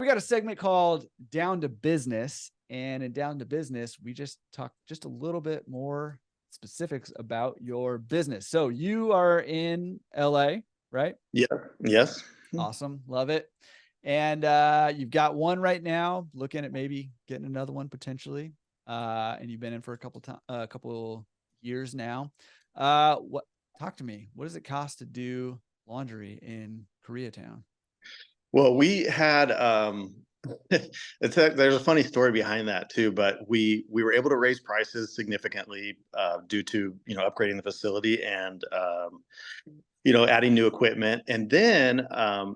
got a segment called Down to Business. And in Down to Business, we just talk just a little bit more specifics about your business. So you are in LA, right? Yeah. Yes. Awesome. Love it. And you've got one right now, looking at maybe getting another one potentially. And you've been in for a couple years now. Talk to me. What does it cost to do laundry in Koreatown? Well, we had there's a funny story behind that too, but we were able to raise prices significantly due to upgrading the facility and adding new equipment. And then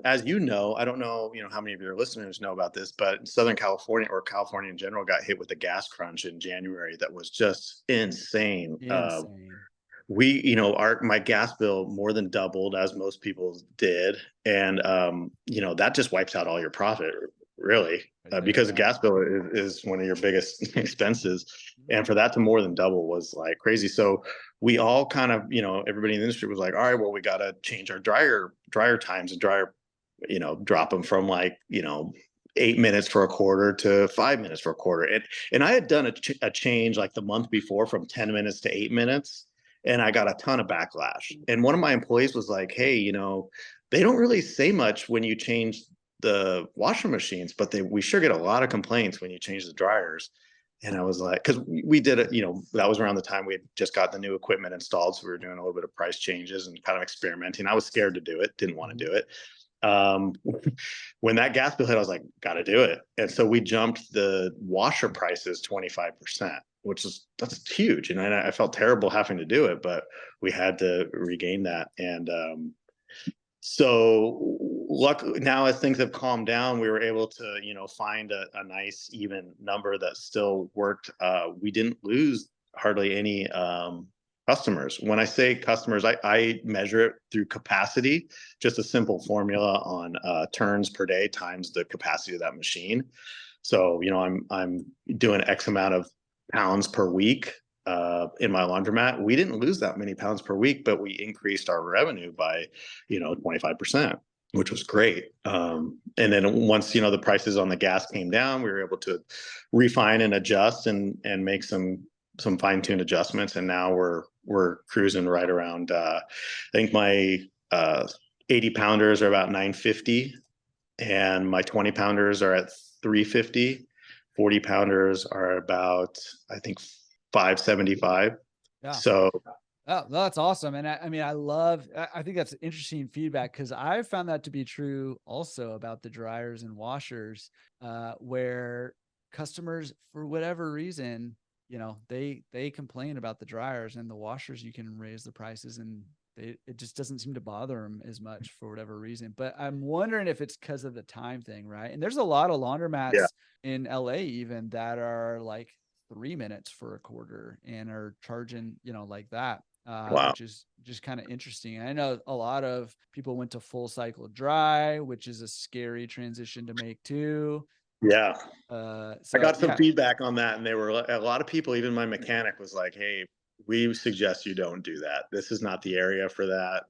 as I don't know how many of your listeners know about this, but Southern California, or California in general, got hit with a gas crunch in January that was just insane. Insane. My gas bill more than doubled, as most people did. And that just wipes out all your profit, really, because the gas bill is one of your biggest expenses. And for that to more than double was like crazy. So we all kind of, everybody in the industry was like, all right, well, we got to change our dryer times and drop them from 8 minutes for a quarter to 5 minutes for a quarter. And I had done a change like the month before from 10 minutes to 8 minutes. And I got a ton of backlash. And one of my employees was like, hey, they don't really say much when you change the washer machines, but we sure get a lot of complaints when you change the dryers. And I was like, because we did it, that was around the time we had just got the new equipment installed. So we were doing a little bit of price changes and kind of experimenting. I was scared to do it, didn't want to do it. When that gas bill hit, I was like, got to do it. And so we jumped the washer prices 25%, that's huge. And I felt terrible having to do it, but we had to regain that. And so luckily now, as things have calmed down, we were able to, find a nice even number that still worked. We didn't lose hardly any customers. When I say customers, I measure it through capacity, just a simple formula on turns per day times the capacity of that machine. So, I'm doing X amount of pounds per week in my laundromat. We didn't lose that many pounds per week, but we increased our revenue by 25%, which was great. And then once the prices on the gas came down, we were able to refine and adjust and make some fine-tuned adjustments. And now we're cruising right around I think my 80 pounders are about 950 and my 20 pounders are at 350. 40 pounders are about, I think, 575. Yeah. So oh, that's awesome. And I think that's interesting feedback, because I found that to be true also about the dryers and washers, where customers, for whatever reason, they complain about the dryers, and the washers, you can raise the prices, and it just doesn't seem to bother them as much for whatever reason. But I'm wondering if it's because of the time thing, right? And there's a lot of laundromats in LA even that are like 3 minutes for a quarter and are charging, like that, wow. which is just kind of interesting. I know a lot of people went to full cycle dry, which is a scary transition to make too. Yeah. So I got some feedback on that, and a lot of people, even my mechanic was like, hey, we suggest you don't do that. This is not the area for that.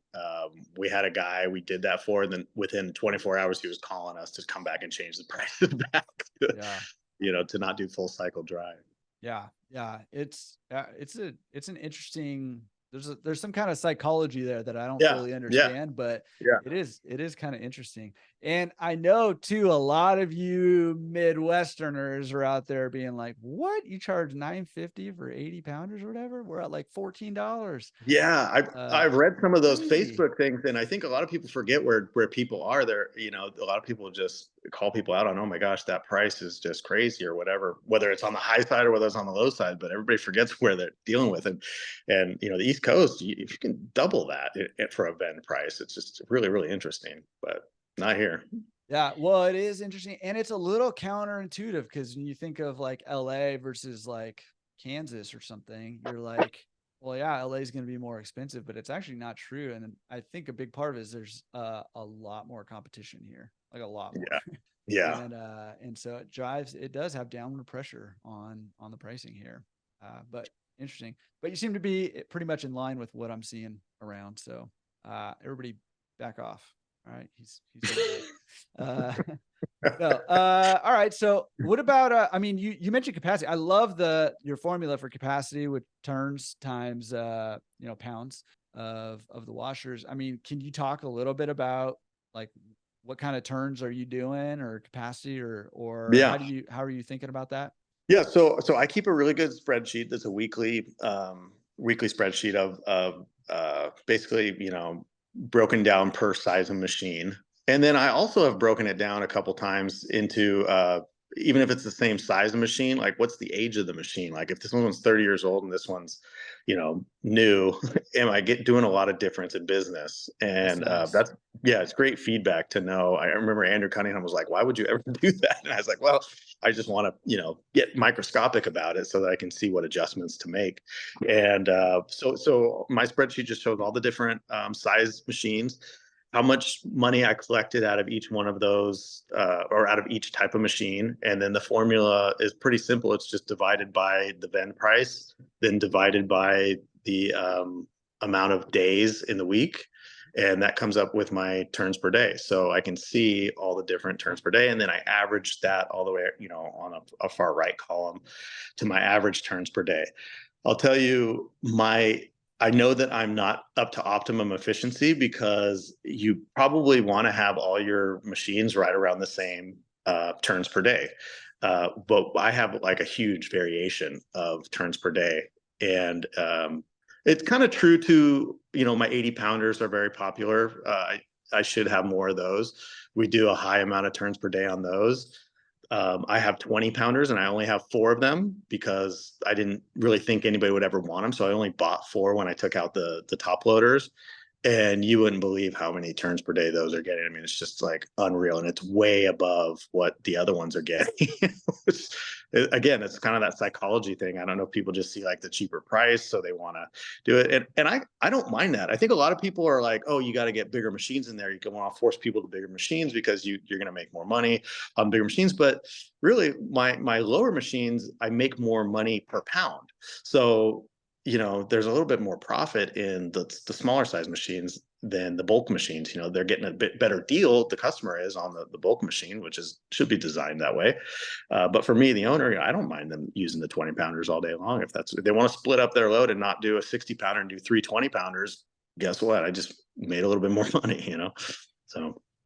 We had a guy we did that for, and then within 24 hours, he was calling us to come back and change the prices back to, to not do full cycle dry. Yeah. Yeah. It's an interesting, there's some kind of psychology there that I don't fully understand, but it is kind of interesting. And I know too, a lot of you Midwesterners are out there being like, what, you charge $950 for 80 pounders or whatever? We're at like $14. Yeah. I've read some of those crazy. Facebook things, and I think a lot of people forget where people are there. A lot of people just call people out on, oh my gosh, that price is just crazy or whatever, whether it's on the high side or whether it's on the low side, but everybody forgets where they're dealing with. And the East Coast, if you can double that for a vend price, it's just really, really interesting, but not here. Yeah, well, it is interesting, and it's a little counterintuitive, because when you think of like LA versus like Kansas or something, you're like, well, yeah, LA is going to be more expensive, but it's actually not true. And I think a big part of it is there's a lot more competition here, like a lot more. Yeah. And so it does have downward pressure on the pricing here. But interesting. But you seem to be pretty much in line with what I'm seeing around. So everybody back off. All right. He's Uh, no. All right. So what about, I mean, you mentioned capacity. I love your formula for capacity with turns times, pounds of the washers. I mean, can you talk a little bit about like what kind of turns are you doing, or capacity, or Yeah. how are you thinking about that? Yeah. So I keep a really good spreadsheet. That's a weekly spreadsheet of basically, broken down per size of machine. And then I also have broken it down a couple times into even if it's the same size of machine, like what's the age of the machine? Like if this one's 30 years old and this one's, new, am I doing a lot of difference in business? That's And nice. yeah, it's great feedback to know. I remember Andrew Cunningham was like, why would you ever do that? And I was like, well, I just want to, get microscopic about it so that I can see what adjustments to make. And so my spreadsheet just shows all the different size machines, how much money I collected out of each one of those, or out of each type of machine. And then the formula is pretty simple. It's just divided by the vend price, then divided by the amount of days in the week. And that comes up with my turns per day. So I can see all the different turns per day. And then I average that all the way, on a far right column to my average turns per day. I'll tell you, I know that I'm not up to optimum efficiency because you probably want to have all your machines right around the same turns per day. But I have like a huge variation of turns per day. And it's kind of true to, my 80 pounders are very popular. I should have more of those. We do a high amount of turns per day on those. I have 20 pounders and I only have 4 of them because I didn't really think anybody would ever want them. So I only bought 4 when I took out the top loaders. And you wouldn't believe how many turns per day those are getting. I mean, it's just like unreal. And it's way above what the other ones are getting. Again, it's kind of that psychology thing. I don't know if people just see like the cheaper price, so they want to do it. And I don't mind that. I think a lot of people are like, oh, you got to get bigger machines in there. You can want to force people to bigger machines because you're going to make more money on bigger machines. But really, my lower machines, I make more money per pound. So there's a little bit more profit in the smaller size machines than the bulk machines. They're getting a bit better deal. The customer is on the bulk machine, which should be designed that way. But for me, the owner, I don't mind them using the 20 pounders all day long. If they want to split up their load and not do a 60 pounder and do 3 20 pounders, guess what? I just made a little bit more money, So